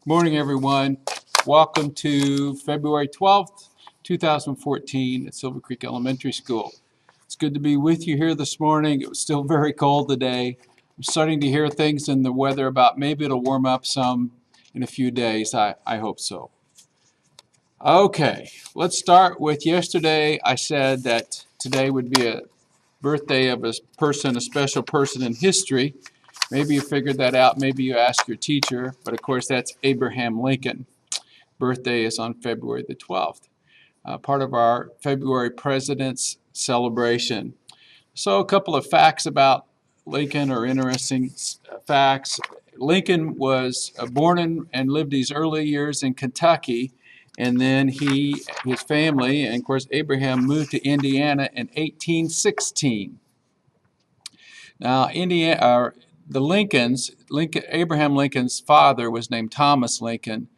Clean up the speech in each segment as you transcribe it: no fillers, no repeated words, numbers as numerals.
Good morning, everyone. Welcome to February 12th, 2014 at Silver Creek Elementary School. It's good to be with you here this morning. It was still very cold today. I'm starting to hear things in the weather about maybe it'll warm up some in a few days. I hope so. Okay, let's start with yesterday. I said that today would be a birthday of a person, a special person in history. Maybe you figured that out. Maybe you asked your teacher, but of course that's Abraham Lincoln. Birthday is on February the 12th. Part of our February President's celebration. So a couple of facts about Lincoln, or interesting facts. Lincoln was born and lived his early years in Kentucky, and then his family, and of course Abraham, moved to Indiana in 1816. Now, Abraham Lincoln's father was named Thomas Lincoln.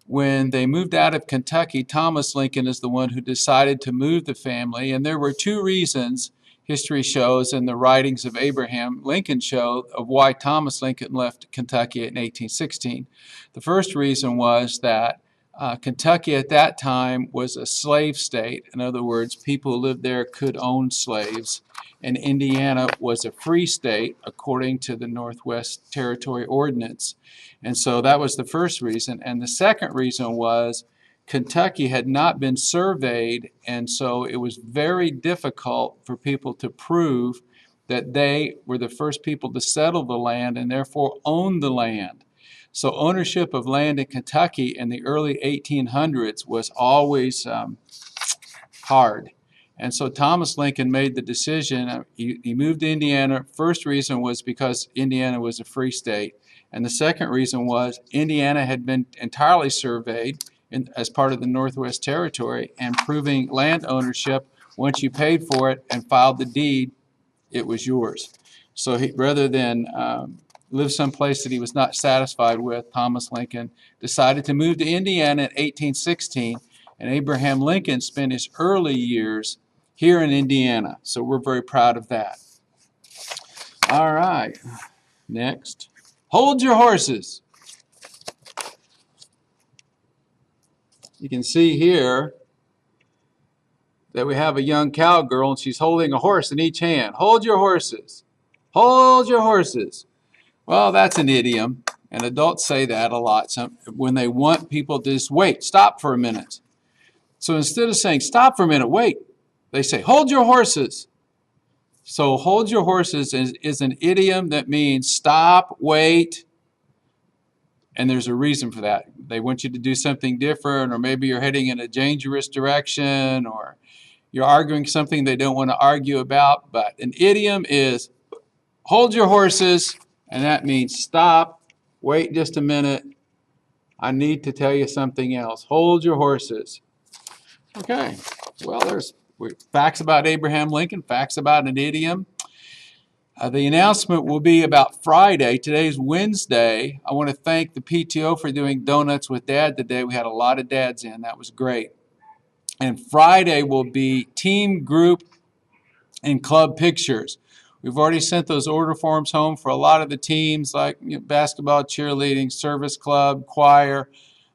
When they moved out of Kentucky, Thomas Lincoln is the one who decided to move the family, and there were two reasons history shows and the writings of Abraham Lincoln show of why Thomas Lincoln left Kentucky in 1816. The first reason was that Kentucky at that time was a slave state. In other words, people who lived there could own slaves, and Indiana was a free state according to the Northwest Territory Ordinance. And so that was the first reason. And the second reason was Kentucky had not been surveyed, and so it was very difficult for people to prove that they were the first people to settle the land and therefore own the land. So ownership of land in Kentucky in the early 1800s was always hard. And so Thomas Lincoln made the decision. He moved to Indiana. First reason was because Indiana was a free state. And the second reason was Indiana had been entirely surveyed as part of the Northwest Territory, and proving land ownership, once you paid for it and filed the deed, it was yours. So rather than live someplace that he was not satisfied with, Thomas Lincoln decided to move to Indiana in 1816, and Abraham Lincoln spent his early years here in Indiana. So we're very proud of that. All right, next. Hold your horses. You can see here that we have a young cowgirl, and she's holding a horse in each hand. Hold your horses. Hold your horses. Well, that's an idiom, and adults say that a lot when they want people to just wait, stop for a minute. So instead of saying, stop for a minute, wait, they say, hold your horses. So hold your horses is an idiom that means stop, wait, and there's a reason for that. They want you to do something different, or maybe you're heading in a dangerous direction, or you're arguing something they don't want to argue about. But an idiom is hold your horses, and that means stop, wait just a minute. I need to tell you something else. Hold your horses. Okay, well, there's facts about Abraham Lincoln, facts about an idiom. The announcement will be about Friday. Today's Wednesday. I want to thank the PTO for doing Donuts with Dad today. We had a lot of dads in. That was great. And Friday will be team, group, and club pictures. We've already sent those order forms home for a lot of the teams, like basketball, cheerleading, service club, choir.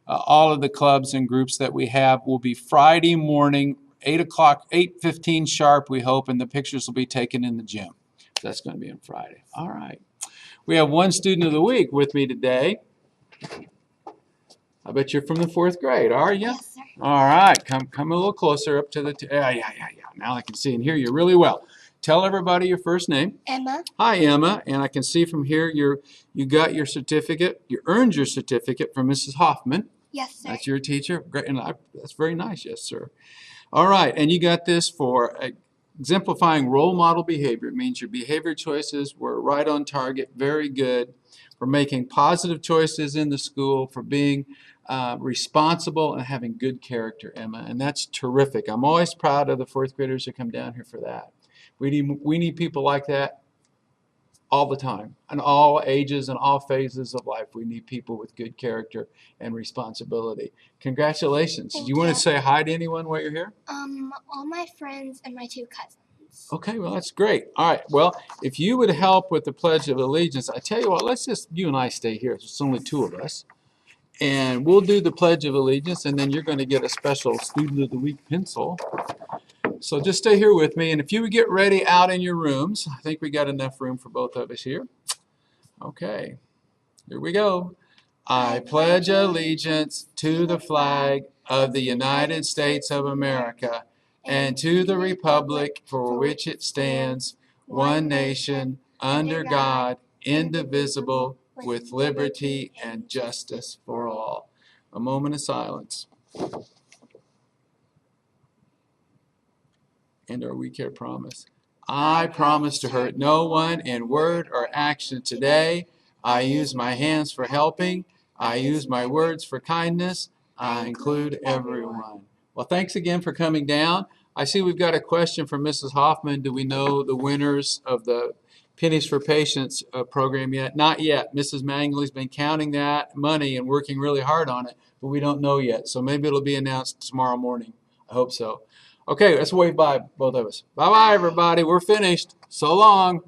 All of the clubs and groups that we have will be Friday morning, 8 o'clock, 8:15 sharp, we hope, and the pictures will be taken in the gym. That's going to be on Friday. All right. We have one student of the week with me today. I bet you're from the 4th grade, are you? Yes, sir. All right. Come a little closer up to the... Yeah. Now I can see and hear you really well. Tell everybody your first name. Emma. Hi, Emma. And I can see from here you got your certificate. You earned your certificate from Mrs. Hoffman. Yes, sir. That's your teacher. Great. And that's very nice. Yes, sir. All right. And you got this for... Exemplifying role model behavior. It means your behavior choices were right on target, very good, for making positive choices in the school, for being responsible and having good character, Emma. And that's terrific. I'm always proud of the 4th graders who come down here for that. We need people like that all the time, in all ages and all phases of life. We need people with good character and responsibility. Congratulations. Do you want to say hi to anyone while you're here? All my friends and my 2 cousins. Okay, well, that's great. All right, well, if you would help with the Pledge of Allegiance, I tell you what, let's just, you and I stay here. There's only 2 of us. And we'll do the Pledge of Allegiance, and then you're going to get a special Student of the Week pencil. So just stay here with me, and if you would get ready out in your rooms, I think we got enough room for both of us here. Okay, here we go. I pledge allegiance to the flag of the United States of America and to the republic for which it stands, one nation, under God, indivisible, with liberty and justice for all. A moment of silence. And our We Care promise. I promise to hurt no one in word or action today. I use my hands for helping. I use my words for kindness. I include everyone. Well, thanks again for coming down. I see we've got a question from Mrs. Hoffman. Do we know the winners of the Pennies for Patients program yet? Not yet. Mrs. Mangley's been counting that money and working really hard on it, but we don't know yet. So maybe it'll be announced tomorrow morning. I hope so. Okay, let's wave bye, both of us. Bye-bye, everybody. We're finished. So long.